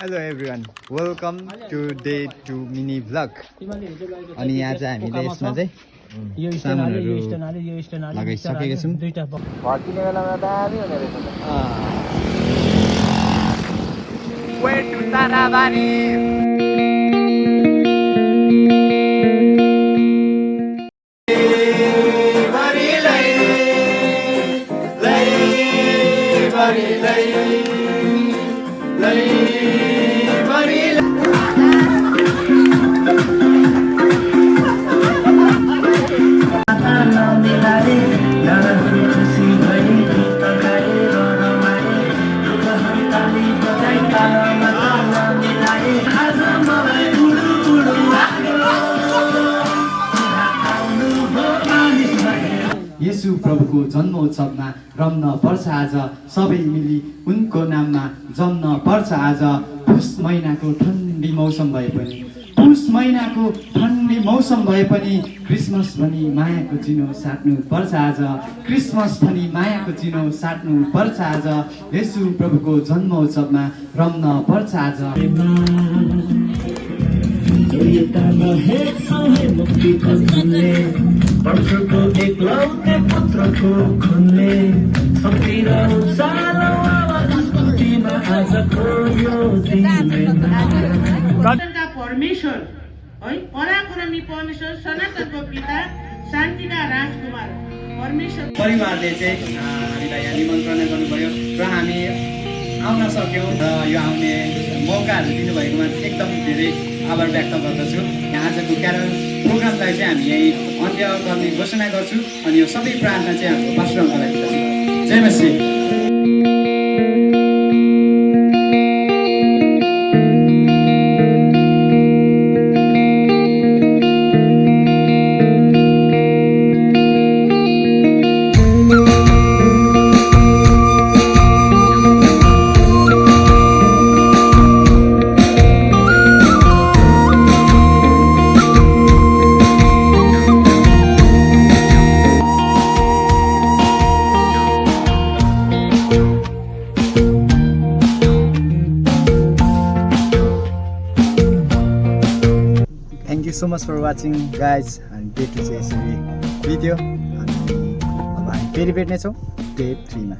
Hello everyone, welcome to day 2 mini vlog. अनि यहाँ चाहिँ हामीले यसमा चाहिँ सामानहरु लगाइसकेका छौं। फर्किने बेलामा दामी हुने रहेछ त। Way to Tarabari. येशू प्रभुको जन्मोत्सवमा रम्न पर्छ आज सबै मिली उनको नाममा जम्न पर्छ आज पुष महिनाको ठण्डी मौसम भए पनि क्रिसमस भनी मायाको चिनो साट्नु पर्छ आज क्रिसमस भनी मायाको चिनो साट्नु पर्छ आज येशू प्रभुको जन्मोत्सवमा रम्न पर्छ आज परशुको एकलौटे पुत्रको खुनले शक्तिर उज्यालो स्मृतिमा आजको यो दिनले परमेश्वर है पराक्रमी परमेश्वर सनातनको पिता शान्तिका राजकुमार परमेश्वर परिवारले चाहिँ हामीलाई यहाँ निमन्त्रणा गर्नुभयो र हामी आउन सक्यौँ र यो आउने मौकाहरू दिनुभएकोमा एकदम धेरै आभार व्यक्त गर्दछु। आजको क्यारल प्रोग्रामलाई चाहिँ हामी यही अन्त्य गर्ने घोषणा गर्छु अनि यो सबै प्रार्थना चाहिँ हाम्रो पास्टर अङ्कललाई दिँदछु। जय मसी। Thank you so much for watching guys and day 2 चाहिँ यसरी भिडियो अनि अब हामी फेरि भेट्ने छौँ डे 3 मा।